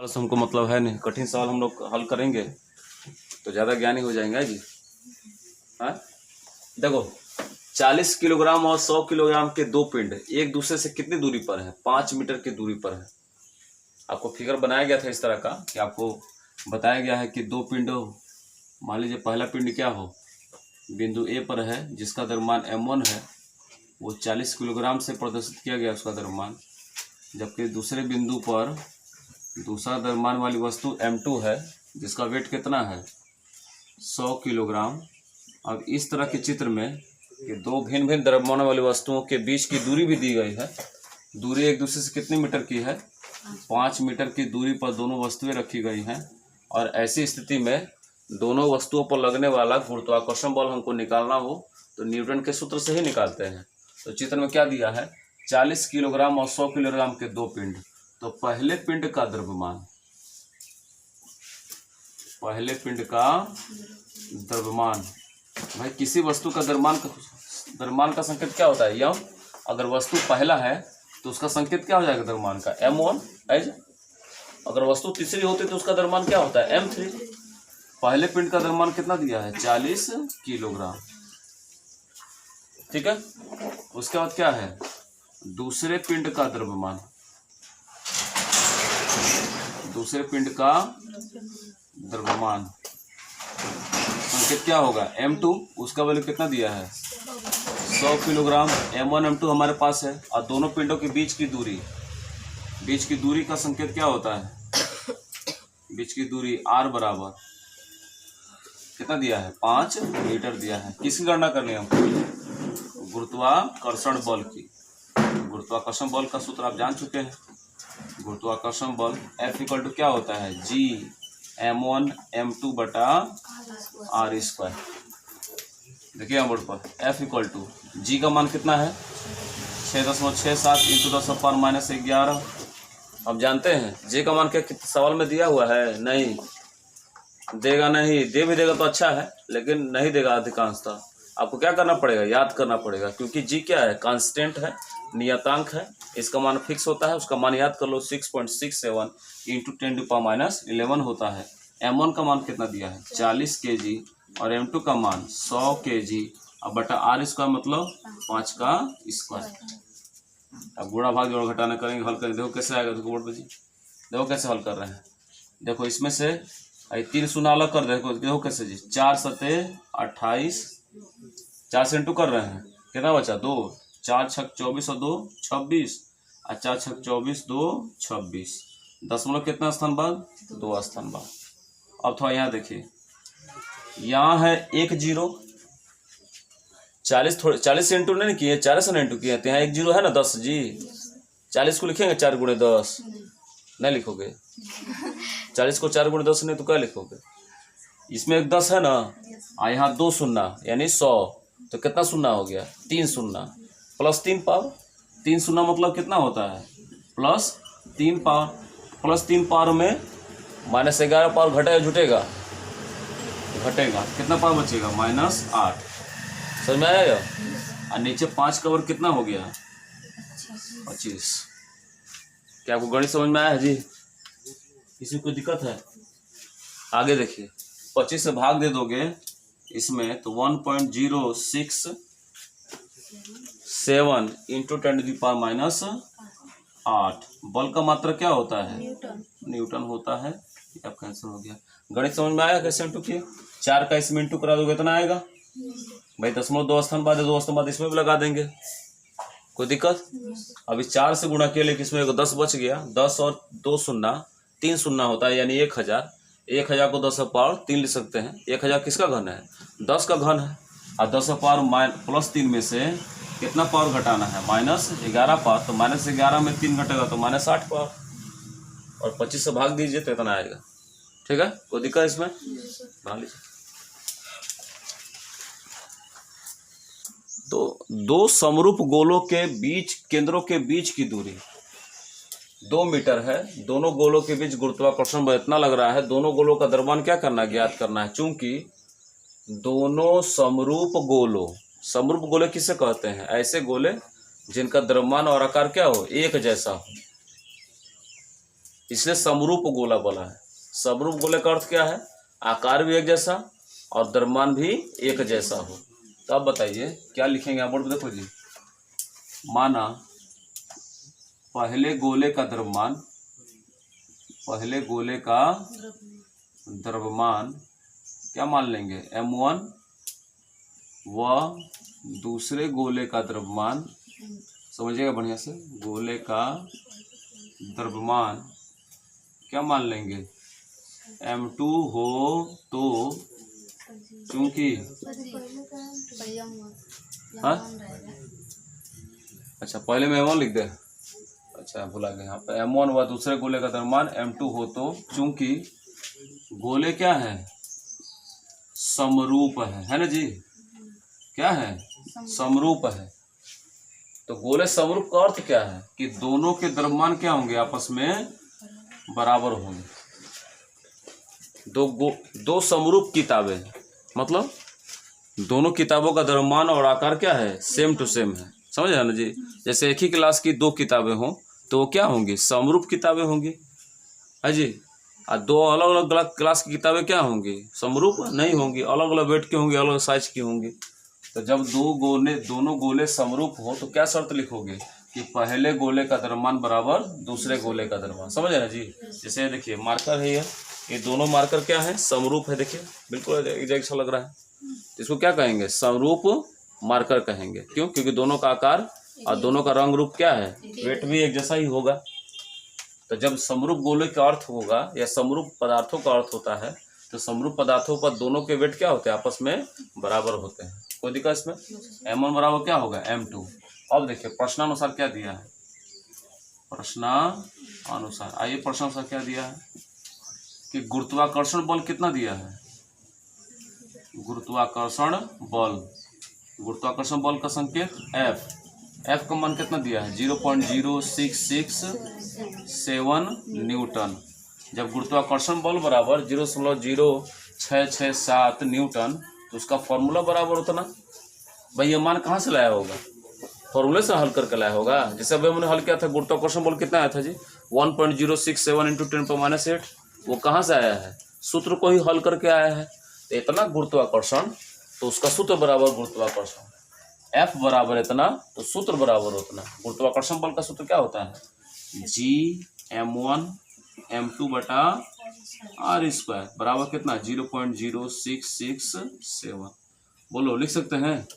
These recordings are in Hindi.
बस हमको मतलब है नहीं, कठिन सवाल हम लोग हल करेंगे तो ज़्यादा ज्ञानी हो जाएंगे जी। हाँ देखो, 40 किलोग्राम और 100 किलोग्राम के दो पिंड एक दूसरे से कितनी दूरी पर है? 5 मीटर की दूरी पर है। आपको फिगर बनाया गया था इस तरह का कि आपको बताया गया है कि दो पिंड, मान लीजिए पहला पिंड क्या हो, बिंदु ए पर है जिसका द्रव्यमान m1 है, वो 40 किलोग्राम से प्रदर्शित किया गया उसका द्रव्यमान, जबकि दूसरे बिंदु पर दूसरा द्रव्यमान वाली वस्तु m2 है जिसका वेट कितना है 100 किलोग्राम। अब इस तरह के चित्र में कि दो भिन्न भिन्न द्रव्यमान वाली वस्तुओं के बीच की दूरी भी दी गई है। दूरी एक दूसरे से कितने मीटर की है? 5 मीटर की दूरी पर दोनों वस्तुएं रखी गई हैं। और ऐसी स्थिति में दोनों वस्तुओं पर लगने वाला गुरुत्वाकर्षण बल हमको निकालना हो तो न्यूटन के सूत्र से ही निकालते हैं। तो चित्र में क्या दिया है? 40 किलोग्राम और 100 किलोग्राम के दो पिंड। तो पहले पिंड का द्रव्यमान, पहले पिंड का द्रव्यमान, भाई किसी वस्तु का द्रव्यमान का संकेत क्या होता है? यम। अगर वस्तु पहला है तो उसका संकेत क्या हो जाएगा द्रव्यमान का? m1 as. अगर वस्तु तीसरी होती तो उसका द्रव्यमान क्या होता है? m3। पहले पिंड का द्रव्यमान कितना दिया है? 40 किलोग्राम। ठीक है। उसके बाद क्या है? दूसरे पिंड का द्रव्यमान, दूसरे पिंड का द्रव्यमान संकेत क्या होगा? m2। उसका वैल्यू कितना दिया है? 100 किलोग्राम। m1 m2 हमारे पास है। और दोनों पिंडों के बीच की दूरी का संकेत क्या होता है? बीच की दूरी r बराबर कितना दिया है? 5 मीटर दिया है। किसकी गणना करनी है हमको? गुरुत्वाकर्षण बल की। गुरुत्वाकर्षण बल का सूत्र आप जान चुके हैं। गुरुत्वाकर्षण बल F इक्वल टू क्या होता है? G m1 m2 बटा r स्क्वायर। देखिए यहाँ बोर्ड पर F इक्वल टू G का मान कितना है? 6.67 इंटू 10⁻⁻11। अब जानते हैं J का मान क्या सवाल में दिया हुआ है? नहीं देगा, नहीं दे भी देगा तो अच्छा है, लेकिन नहीं देगा अधिकांशतः। आपको क्या करना पड़ेगा? याद करना पड़ेगा, क्योंकि G क्या है? कांस्टेंट है, नियतांक है। इसका मान फिक्स होता है, उसका मान याद कर लो। 6.67 इंटू 10⁻11 होता है। m1 का मान कितना दिया है? 40 kg। और m2 का मान 100 kg। अब बटा r स्क्वायर मतलब 5 का स्क्वायर। अब गुणा भाग जोड़ घटाना करेंगे, हल करेंगे। देखो कैसे आएगा, देखो बोर्ड पर जी, देखो कैसे हल कर रहे हैं। देखो इसमें से 3 शून्य अलग कर देखो, देखो कैसे जी। 4 सते 28, 4 से इंटू कर रहे हैं, कितना बचा? 2। 4 छक 24 और 2 26, और 4 छक 24 2 26। दशमलव कितना स्थान बाद? 2 स्थान बाद। अब थोड़ा यहाँ देखिए, यहाँ है 1 0। 40 थोड़े 40 से इंटू नहीं किए, 4 से इंटू किए तो यहाँ 1 0 है ना, 10 जी। 40 को लिखेंगे 4 गुणे 10, नहीं लिखोगे। 40 को 4 गुणे 10 नहीं तो क्या लिखोगे? इसमें एक 10 है ना, और यहाँ 2 शून्य यानी 100, तो कितना शून्य हो गया? 3 शून्य प्लस 3 पावर। 3 शून्य मतलब कितना होता है? Plus 3 power. प्लस 3 पावर में -11 पावर घटेगा जुटेगा? घटेगा। कितना पावर बचेगा? -8। समझ में आएगा? और नीचे 5 का वर्ग कितना हो गया? 25। क्या आपको गणित समझ में आया है जी? किसी को दिक्कत है? आगे देखिए, 25 से भाग दे दोगे इसमें तो 1.067 इंटू 10⁻⁸ बल का मात्रा क्या होता है? न्यूटन होता है। अब कैंसिल हो गया। गणित समझ में आया कैसे इंटू किए? 4 का इसमें इंटू करा दोगे इतना आएगा भाई। 0.2 स्थान बाद है, 2 स्थान बाद इसमें भी लगा देंगे, कोई दिक्कत? अभी 4 से गुणा किया, लेकिन इसमें 10 बच गया। 10 और 2 शून्य 3 शून्य होता है, यानी 1000। 1000 को 10 पावर 3 लिख सकते हैं। 1000 किसका घन है? 10 का घन है। और 10 पावर प्लस 3 में से कितना पावर घटाना है? -11 पावर। तो -11 में 3 घटेगा तो -8 पावर। और 25 से भाग दीजिए तो इतना आएगा। ठीक है, कोई दिक्कत इसमें? बना लीजिए। तो दो समरूप गोलों के बीच, केंद्रों के बीच की दूरी 2 मीटर है। दोनों गोलों के बीच गुरुत्वाकर्षण बल इतना लग रहा है। दोनों गोलों का द्रव्यमान क्या करना है? ज्ञात करना है। चूंकि दोनों समरूप गोलों, समरूप गोले किसे कहते हैं? ऐसे गोले जिनका द्रव्यमान और आकार क्या हो? एक जैसा हो। इसलिए समरूप गोला बोला है। समरूप गोले का अर्थ क्या है? आकार भी एक जैसा और द्रव्यमान भी एक जैसा हो। तो अब बताइए क्या लिखेंगे आप बोर्ड पे देखो जी। माना पहले गोले का द्रव्यमान क्या मान लेंगे? m1 व दूसरे गोले का द्रव्यमान, समझिएगा बढ़िया से, गोले का द्रव्यमान क्या मान लेंगे? m2 हो तो चूंकि हाँ अच्छा पहले में m1 लिख दे, अच्छा भुला गया यहाँ पे। m1 व दूसरे गोले का द्रव्यमान m2 हो तो चूंकि गोले क्या है? समरूप है ना जी? क्या है? समरूप है। तो गोले समरूप का अर्थ क्या है? कि दोनों के द्रव्यमान क्या होंगे? आपस में बराबर होंगे। दो समरूप किताबें, मतलब दोनों किताबों का द्रव्यमान और आकार क्या है? सेम टू सेम है। समझ रहे ना जी? जैसे एक ही क्लास की दो किताबें हों तो वो क्या होंगी? समरूप किताबें होंगी, है जी। और दो अलग अलग क्लास की किताबें क्या होंगी? समरूप नहीं होंगी, अलग अलग वेट की होंगी, अलग साइज की होंगी। तो जब दोनों गोले समरूप हो तो क्या शर्त लिखोगे? कि पहले गोले का द्रव्यमान बराबर दूसरे गोले का द्रव्यमान। समझ रहे ना जी? जैसे देखिए मार्कर है ये दोनों मार्कर क्या है? समरूप है। देखिए बिल्कुल एक जैसा लग रहा है। इसको क्या कहेंगे? समरूप मार्कर कहेंगे। क्यों? क्योंकि दोनों का आकार और दोनों का रंग रूप क्या है? वेट भी एक जैसा ही होगा। तो जब समरूप गोले का अर्थ होगा या समरूप पदार्थों का अर्थ होता है तो समरूप पदार्थों पर दोनों के वेट क्या होते हैं? आपस में बराबर होते हैं। कोई दिक्कत इसमें? m1 बराबर क्या होगा? m2। अब देखिए प्रश्नानुसार क्या दिया है। प्रश्नानुसार आइए, प्रश्नानुसार क्या दिया है कि गुरुत्वाकर्षण बल कितना दिया है? गुरुत्वाकर्षण बल का संकेत F का मान कितना दिया है? 0.0667 न्यूटन। जब गुरुत्वाकर्षण बल बराबर 0.0667 न्यूटन तो उसका फॉर्मूला बराबर उतना। भाई ये मान कहाँ से लाया होगा? फॉर्मूले से हल करके लाया होगा। जैसे अभी हमने हल किया था, गुरुत्वाकर्षण बल कितना आया था जी? 1.067 × 10⁻⁸। वो कहाँ से आया है? सूत्र को ही हल करके आया है। तो इतना गुरुत्वाकर्षण तो उसका सूत्र बराबर गुरुत्वाकर्षण, F बराबर इतना तो सूत्र बराबर उतना। गुरुत्वाकर्षण बल का सूत्र क्या होता है? Gm1 m2 बटा r² बराबर कितना? 0.0667। बोलो लिख सकते हैं?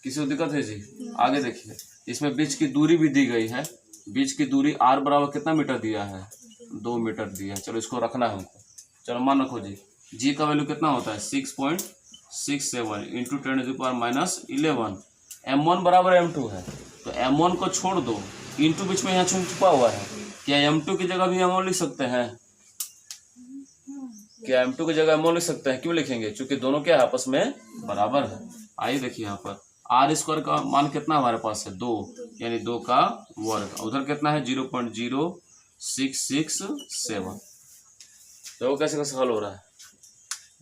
किसी को दिक्कत है जी? आगे देखिए, इसमें बीच की दूरी भी दी गई है। बीच की दूरी r बराबर कितना मीटर दिया है? 2 मीटर दिया है। चलो इसको रखना है हमको। चलो मान रखो जी। g का वैल्यू कितना होता है? 6.67 × 10⁻11। m1 बराबर m2 है तो m1 को छोड़ दो, इंटू बीच में यहाँ छुपा हुआ है। क्या m2 की जगह भी m1 लिख सकते हैं? क्या m2 की जगह m1 लिख सकते हैं? क्यों लिखेंगे? क्योंकि दोनों क्या है? आपस में बराबर है। आइए देखिए यहाँ पर r² का मान कितना हमारे पास है? 2, यानी 2 का वर्ग। उधर कितना है? 0.0667। देखो कैसे कैसे हल हो रहा है।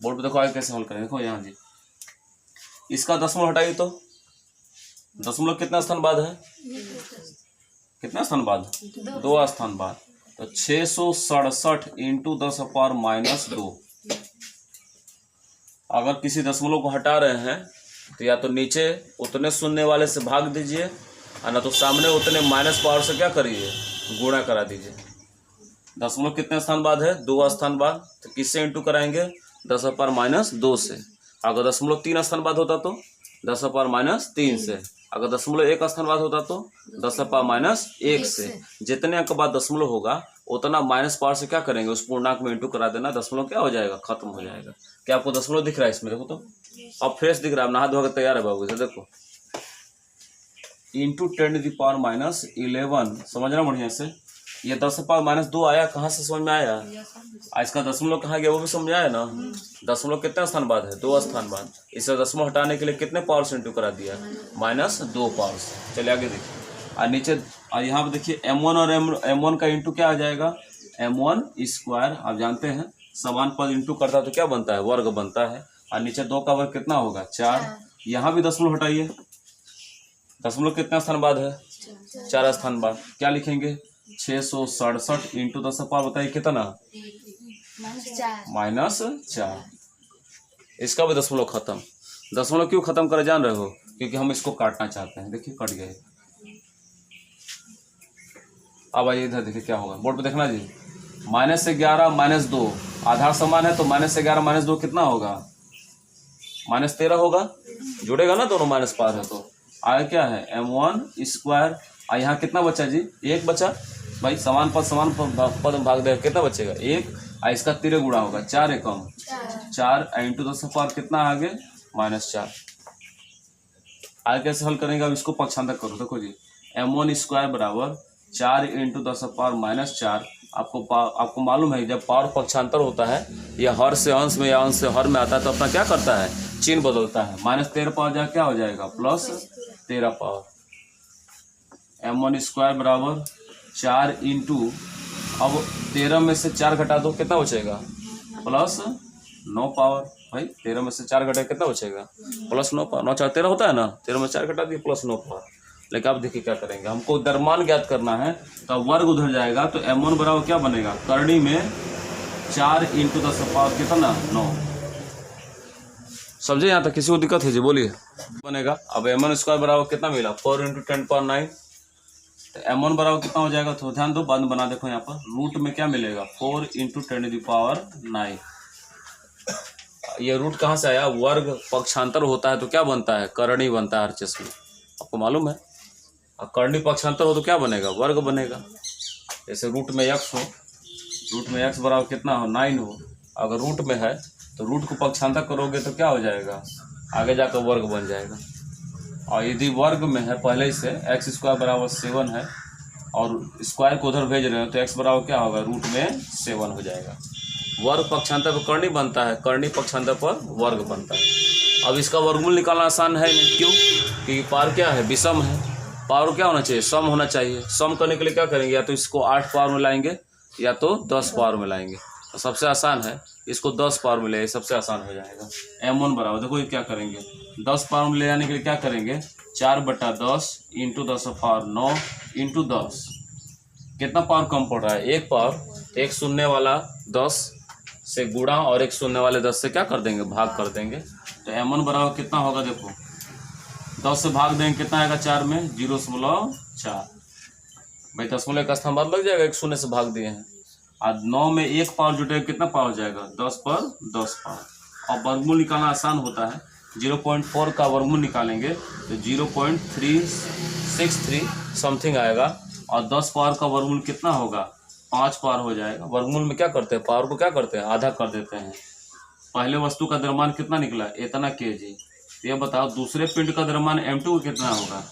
बोर्ड पे देखो आगे कैसे हल करें। देखो यहाँ जी, इसका दशमलव हटाइए तो दशमलव कितना स्थान बाद है? कितना स्थान बाद? 2 स्थान बाद। तो 667 × 10⁻⁻2। अगर किसी दशमलव को हटा रहे हैं तो या तो नीचे उतने शून्य वाले से भाग दीजिए और ना तो सामने उतने माइनस पावर से क्या करिए? गुणा करा दीजिए। दशमलव कितने स्थान बाद है? 2 स्थान बाद। तो किससे इंटू कराएंगे? 10⁻⁻2 से। अगर दशमलव 3 स्थान बाद होता तो 10⁻³ से। अगर दशमलव 1 स्थान बाद होता तो 10⁻⁻1 से। जितने अंक बाद दशमलव होगा उतना माइनस पावर से क्या करेंगे? उस पूर्णांक में इंटू करा देना। दशमलव क्या हो जाएगा? खत्म हो जाएगा। क्या आपको दशमलव दिख रहा है इसमें? देखो तो अब फ्रेश दिख रहा है। नहा धोकर तैयार है बाबू से। देखो × 10⁻11 समझना बढ़िया से। ये 10⁻2 आया कहाँ से? समझ में आया? इसका दशमलव कहाँ गया वो भी समझ आया ना? दशमलव कितना स्थान बाद है? 2 स्थान बाद। इसे दशमलव हटाने के लिए कितने पावर से इंटू करा दिया? -2 पावर से। चलिए आगे देखिए। और नीचे यहाँ पे देखिए m1 और m1 का इंटू क्या आ जाएगा? m1²। आप जानते हैं समान पद इंटू करता तो क्या बनता है? वर्ग बनता है। और नीचे 2 का वर्ग कितना होगा? 4। यहाँ भी दशमलव हटाइए। दशमलव कितना स्थान बाद है? 4 स्थान बाद। क्या लिखेंगे? 667 इंटू 10⁻, बताइए कितना, -4। इसका भी दशमलव खत्म। दशमलव क्यों खत्म कर जान रहे हो, क्योंकि हम इसको काटना चाहते हैं। देखिए कट गए। अब आइए इधर देखिए क्या होगा, बोर्ड पे देखना जी। -11 -2 आधार समान है, तो -11 -2 कितना होगा, -13 होगा। जुड़ेगा ना, दोनों माइनस पार है तो आगे क्या है m1²। यहाँ कितना बचा जी, 1 बचा। भाई समान पद में भाग देगा, कितना बचेगा 1। इसका 13 गुणा होगा, 4 एकम 4 इंटू 10⁻, कितना आगे -4। आगे कैसे हल करेंगे, अब इसको पक्षांतर करो। देखो जी m1² बराबर 4 इंटू 10⁻, -4। आपको मालूम है जब पावर पक्षांतर होता है, या हर से अंश में या अंश से हर में आता है, तो अपना क्या करता है, चिन्ह बदलता है। -13 पावर जा क्या हो जाएगा, +13 पावर। m1² बराबर 4 इंटू, अब 13 में से 4 घटा दो, कितना बचेगा, +9 पावर। भाई 13 में से 4 घटा कितना बचेगा, +9 पावर। 9 4 13 होता है ना, 13 में 4 घटा दिए, +9 पावर। लेकिन अब देखिए क्या करेंगे, हमको द्रव्यमान ज्ञात करना है, तो वर्ग उधर जाएगा, तो m1 बराबर क्या बनेगा, करनी में 4 इंटू 10⁻, कितना 9। समझे, यहाँ तक किसी को दिक्कत है जी, बोलिए। बनेगा अब m1² बराबर कितना मिला, 4 इंटू 10⁻9। तो m1 बराबर कितना हो जाएगा, तो ध्यान दो, बाद में बना देखो यहाँ पर, रूट में क्या मिलेगा, 4 इंटू 10⁹। ये रूट कहाँ से आया, वर्ग पक्षांतर होता है तो क्या बनता है, करणी बनता है हर चीज में, आपको मालूम है। और करणी पक्षांतर हो तो क्या बनेगा, वर्ग बनेगा। जैसे रूट में x हो, रूट में x बराबर कितना हो, 9 हो। अगर रूट में है तो रूट को पक्षांतर करोगे तो क्या हो जाएगा, आगे जाकर वर्ग बन जाएगा। और यदि वर्ग में है पहले ही से, x² बराबर 7 है, और स्क्वायर को उधर भेज रहे हो, तो x बराबर क्या होगा, रूट में 7 हो जाएगा। वर्ग पक्षांतर पर करणी बनता है, करणी पक्षांतर पर वर्ग बनता है। अब इसका वर्गमूल निकालना आसान है नहीं, क्यों, क्योंकि पावर क्या है, विषम है। पावर क्या होना चाहिए, सम होना चाहिए। सम करने के लिए क्या करेंगे, या तो इसको 8 पावर में लाएंगे, या तो 10 पावर में लाएंगे। तो सबसे आसान है इसको 10 पावर में ले, सबसे आसान हो जाएगा। m1 बराबर, देखो ये क्या करेंगे, 10 पावर में ले जाने के लिए क्या करेंगे, 4/10 इंटू 10⁻9 इंटू 10। कितना पावर कम पड़ रहा है, 1 पावर। एक शून्य वाला 10 से गुणा, और एक शून्य वाले 10 से क्या कर देंगे, भाग कर देंगे। तो m1 बराबर कितना होगा, देखो 10 से भाग देंगे, कितना आएगा, 4 में 0.4। भाई दशमलव का स्थान बाद लग जाएगा, एक शून्य से भाग दिए हैं। आज 9 में 1 पावर जुटेगा, कितना पावर जाएगा, 10 पर 10 पावर। और वर्गमूल निकालना आसान होता है, 0.4 का वर्गमूल निकालेंगे तो 0.363 समथिंग आएगा, और 10 पावर का वर्गमूल कितना होगा, 5 पावर हो जाएगा। वर्गमूल में क्या करते हैं, पावर को क्या करते हैं, आधा कर देते हैं। पहले वस्तु का द्रव्यमान कितना निकला, इतना kg। ये बताओ दूसरे पिंड का द्रव्यमान m2 कितना होगा,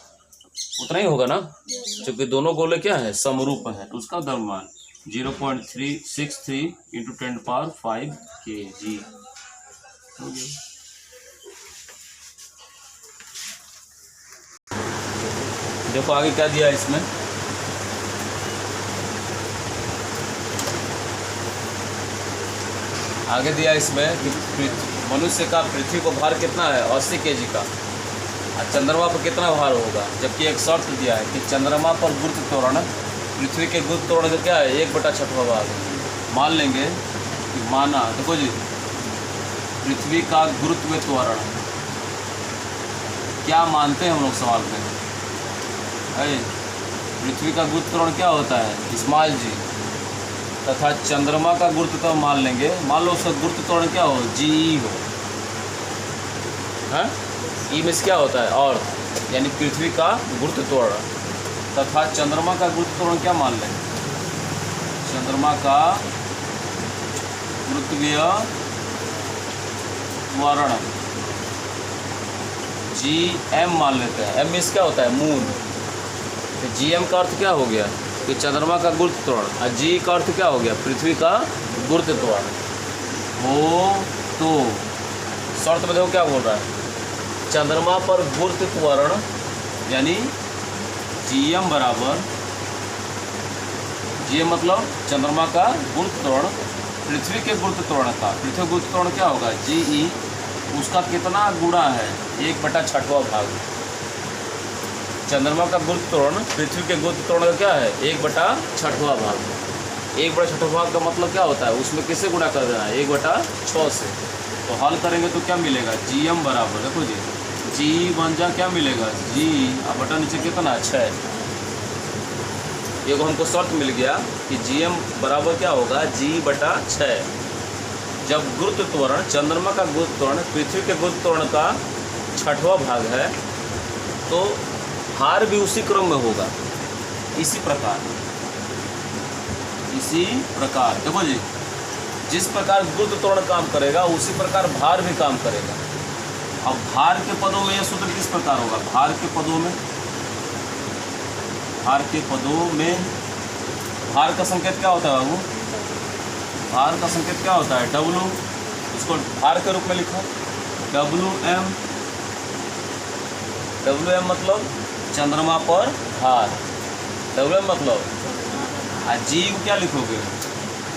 उतना ही होगा ना, क्योंकि दोनों गोले क्या है, समरूप है। तो उसका द्रव्यमान 0.363 इंटू 10⁵ kg। देखो आगे क्या दिया है इसमें, आगे दिया इसमें कि मनुष्य का पृथ्वी को भार कितना है, 80 kg का। और चंद्रमा पर कितना भार होगा, जबकि एक शर्त दिया है कि चंद्रमा पर गुरुत्व त्वरण पृथ्वी के गुरुत्व त्वरण का क्या है, 1/6 भाग। मान लेंगे कि माना, देखो जी पृथ्वी का गुरुत्व त्वरण क्या मानते हैं हम लोग, सवाल में पृथ्वी का गुरुत्व त्वरण क्या होता है, स्मॉल g, तथा चंद्रमा का गुरुत्व त्वरण मान लेंगे, मान लो उसका गुरुत्व त्वरण क्या हो, GE हो, है ई में क्या होता है, और यानी पृथ्वी का गुरुत्व त्वरण तथा चंद्रमा का गुरुत्व त्वरण क्या मान लेंगे, चंद्रमा का गुरुत्वीय त्वरण GM मान लेते हैं। M मीन्स क्या होता है, मून। तो GM का अर्थ क्या हो गया कि चंद्रमा का गुरुत्व त्वरण, और G का अर्थ क्या हो गया, पृथ्वी का गुरुत्व त्वरण हो। तो शर्त में देखो क्या बोल रहा है, चंद्रमा पर गुरुत्व त्वरण यानी GM बराबर, GM मतलब चंद्रमा का गुरुत्व त्वरण पृथ्वी के गुरुत्व त्वरण का, पृथ्वी गुरुत्व त्वरण क्या होगा, GE, उसका कितना गुणा है, 1/6 भाग। चंद्रमा का गुरुत्व त्वरण पृथ्वी के गुरुत्व त्वरण का क्या है? 1/6वां भाग। 1/6वां भाग का मतलब क्या होता है? उसमें किससे गुणा कर देना है? 1/6 से। तो हल करेंगे तो क्या मिलेगा? GM बराबर, देखो जी, जी बन जा क्या मिलेगा? जी अब बटा नीचे कितना? 6। एगो हमको शर्त मिल गया कि GM बराबर क्या होगा? G/6। जब गुरुत्व त्वरण, चंद्रमा का गुरुत्व त्वरण पृथ्वी के गुरुत्व त्वरण का 6वां भाग है तो भार भी उसी क्रम में होगा। इसी प्रकार देखो जी, जिस प्रकार गुरुत्व त्वरण काम करेगा उसी प्रकार भार भी काम करेगा। अब भार के पदों में यह सूत्र किस प्रकार होगा? भार के पदों में भार का संकेत क्या होता है बाबू? भार का संकेत क्या होता है? W। इसको भार के रूप में लिखो, WM। WM मतलब चंद्रमा पर भार, WM मतलब। G को क्या लिखोगे?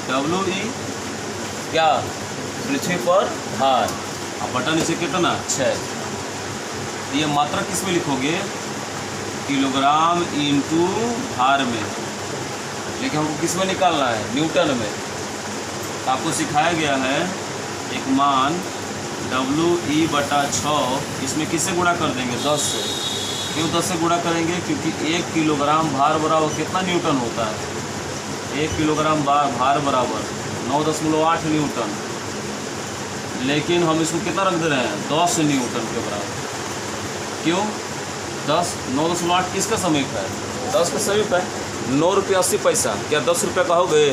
WE क्या? पृथ्वी पर भार। अब बटा नीचे कितना? 6। ये मात्रा किस में लिखोगे? किलोग्राम इंटू भार में। लेकिन हमको किस में निकालना है? न्यूटन में। आपको सिखाया गया है एक मान WE/6, इसमें किससे गुणा कर देंगे? 10 से। क्यों 10 से गुणा करेंगे? क्योंकि 1 किलोग्राम भार बराबर कितना न्यूटन होता है? 1 किलोग्राम भार बराबर 9.8 न्यूटन। लेकिन हम इसको कितना रख दे रहे हैं? 10 न्यूटन के बराबर। क्यों 10? 9.8 किसका समीप है? 10 का समीप है। 9 रुपये 80 पैसा, क्या 10 रुपये कहोगे?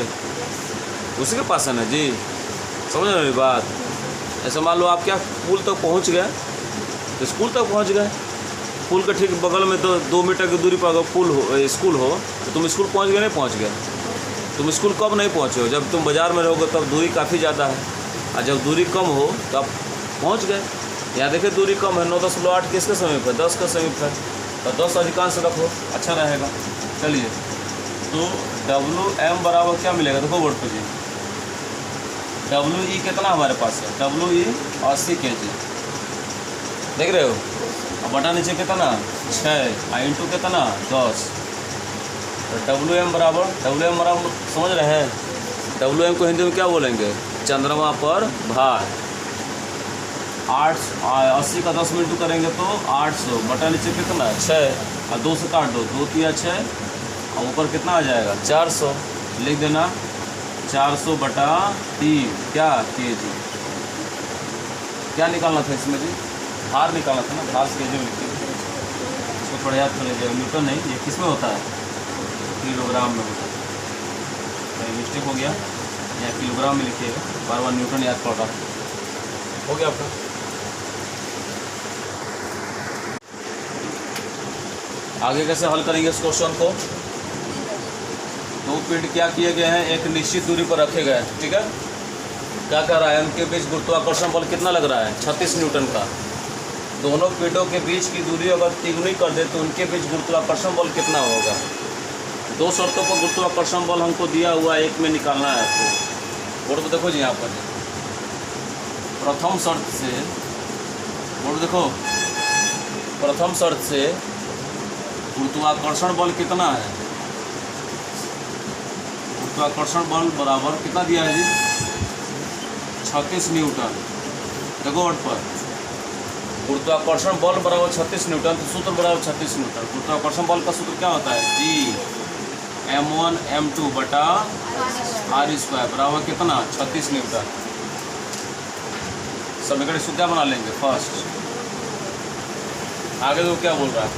उसी के पास है ना जी, समझ रहे बात? ऐसा मान लो आप क्या पुल तक पहुंच गए, तो स्कूल तक पहुंच गए। पुल के ठीक बगल में 2 मीटर की दूरी पर अगर पुल हो, स्कूल हो, तो तुम स्कूल पहुंच गए? नहीं पहुंच गए? तुम स्कूल कब नहीं पहुंचे हो? जब तुम बाज़ार में रहोगे तब दूरी काफ़ी ज़्यादा है, और जब दूरी कम हो तो आप पहुँच गए। यहाँ देखिए दूरी कम है, 9.8 किसके समीप है? 10 का समीप है, तो 10 अधिकांश रखो, अच्छा रहेगा। चलिए, तो WM बराबर क्या मिलेगा? देखो बोर्ड पर जी, WE कितना हमारे पास है? WE 80 kg, देख रहे हो? अब बटा नीचे कितना? 6 इंटू कितना? 10। तो WM बराबर समझ रहे हैं? WM को हिंदी में क्या बोलेंगे? चंद्रमा पर भार। 80 का 10 में इंटू करेंगे तो 800, बटा नीचे कितना? 6, और 2 से काट दो, 2 3 6, और ऊपर कितना आ जाएगा? 400। लिख देना 400/3 क्या? kg। क्या निकालना था इसमें जी? भार निकालना था ना, भार से kg में लिखिए। इसको थोड़ा याद कर लीजिएगा, न्यूटन नहीं, ये किस में होता है? किलोग्राम में होता है। तो मिस्टेक हो गया, यहाँ किलोग्राम में लिखिएगा, बार बार न्यूटन याद पड़ रहा हो गया आपका। आगे कैसे हल करेंगे इस क्वेश्चन को? 2 पिंड क्या किए गए हैं? एक निश्चित दूरी पर रखे गए हैं, ठीक है? क्या कह रहा है? उनके बीच गुरुत्वाकर्षण बल कितना लग रहा है? 36 न्यूटन का। दोनों पिंडों के बीच की दूरी अगर तिगुनी कर दे तो उनके बीच गुरुत्वाकर्षण बल कितना होगा? 2 शर्तों पर गुरुत्वाकर्षण बल हमको दिया हुआ है, एक में निकालना है आपको। बोर्ड को देखो जी, यहाँ पर प्रथम शर्त से, बोर्ड देखो, प्रथम शर्त से गुरुत्वाकर्षण बल कितना है? गुरुत्वाकर्षण बल बराबर कितना दिया है जी? 36 न्यूटन। देखो बोर्ड पर, गुरुत्वाकर्षण बल बराबर 36 न्यूटन, तो सूत्र बराबर 36 न्यूटन। गुरुत्वाकर्षण बल का सूत्र क्या होता है? G(m1m2) बटा r² बराबर कितना? 36 न्यूटन। समीकरण शुद्ध बना लेंगे फर्स्ट। आगे तो क्या बोल रहा है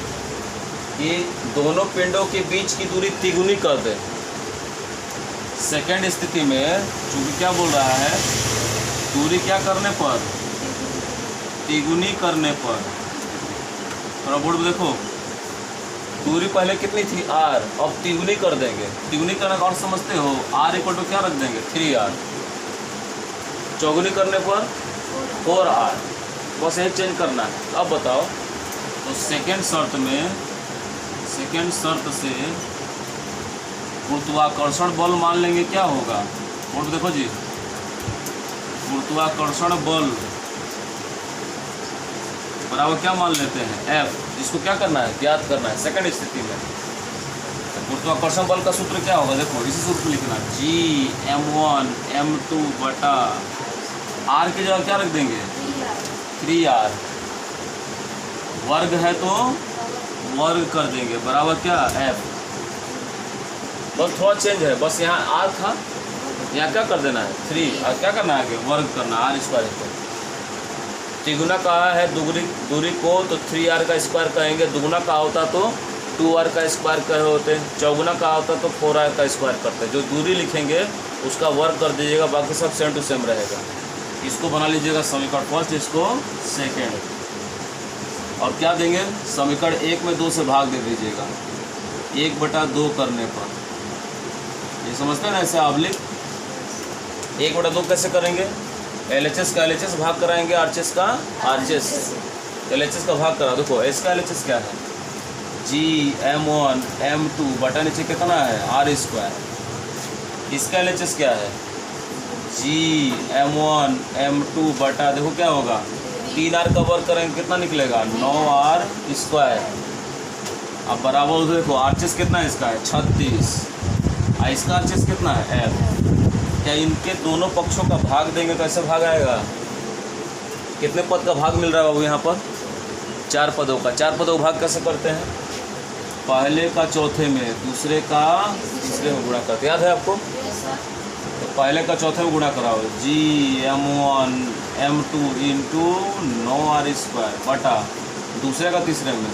कि दोनों पिंडों के बीच की दूरी तिगुनी कर दे। सेकेंड स्थिति में चूंकि क्या बोल रहा है, दूरी क्या करने पर? तिगुनी करने पर। थोड़ा बोर्ड में देखो, दूरी पहले कितनी थी? r, अब तिगुनी कर देंगे। तिगुनी करने का और समझते हो? r = क्या रख देंगे? 3r। चौगुनी करने पर 4r, बस यही चेंज करना है। अब बताओ, तो सेकेंड शर्त से गुरुत्वाकर्षण बल मान लेंगे, क्या होगा? बोर्ड देखो जी, गुरुत्वाकर्षण बल बराबर क्या मान लेते हैं एफ, जिसको क्या करना है, ज्ञात करना है सेकंड स्थिति में। गुरुत्वाकर्षण बल का सूत्र क्या होगा, देखो इसी सूत्र को लिखना, G(m1 m2 बटा r की जगह क्या रख देंगे 3r, वर्ग है तो वर्ग कर देंगे बराबर क्या f। बस थोड़ा चेंज है, बस यहाँ r था, यहाँ क्या कर देना है 3, और क्या करना है आगे वर्ग करना r स्क्वायर को। तिगुना कहा है दूरी को तो 3r का स्क्वायर कहेंगे, दुगुना कहा होता तो 2r का स्क्वायर कहे होते, चौगुना कहा होता तो 4r का स्क्वायर करते। जो दूरी लिखेंगे उसका वर्ग कर दीजिएगा, बाकी सब सेम टू सेम रहेगा। इसको बना लीजिएगा समीकरण फर्स्ट, इसको सेकेंड, और क्या देंगे समीकरण 1 में 2 से भाग दे दीजिएगा 1/2 करने पर। ये समझते हैं ना, ऐसे अवलिक 1/2 कैसे करेंगे, LHS का LHS भाग कराएंगे, RHS का RHS, LHS का भाग करा। देखो इसका LHS क्या है G(m1 m2 बटा नीचे कितना है r²। इसका LHS क्या है G(m1 m2 बटा, देखो क्या होगा 3r का वर्ग करेंगे कितना निकलेगा 9r²। अब बराबर देखो RHS कितना है इसका है 36, और इसका RHS कितना है f। क्या इनके दोनों पक्षों का भाग देंगे, कैसे भाग आएगा, कितने पद का भाग मिल रहा है बाबू यहाँ पर 4 पदों का। 4 पदों का भाग कैसे करते हैं, पहले का चौथे में, दूसरे का तीसरे में गुणा करते, याद है आपको। तो पहले का चौथे में गुणा कराओ G(m1 m2 इंटू 9r² बटा दूसरे का तीसरे में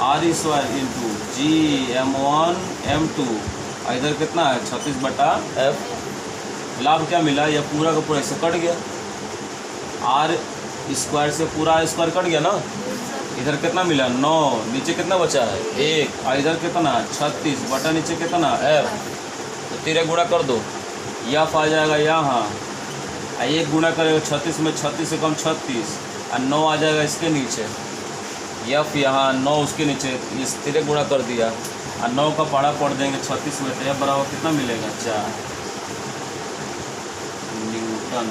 r² इंटू G(m1 m2, इधर कितना है 36 बटा f। लाभ क्या मिला, यह पूरा का पूरा इससे कट गया, r² से पूरा r² कट गया ना। इधर कितना मिला 9, नीचे कितना बचा है 1, और इधर कितना 36 बटा नीचे कितना f। तो 3 गुणा कर दो, यफ आ जाएगा यहाँ, 1 गुणा करेगा 36 में, 36 से कम 36, और 9 आ जाएगा इसके नीचे, यफ यहाँ 9 उसके नीचे, इस 3 गुणा कर दिया, और 9 का पढ़ा पढ़ देंगे 36 में, तो यह बराबर कितना मिलेगा 4 न्यूटन।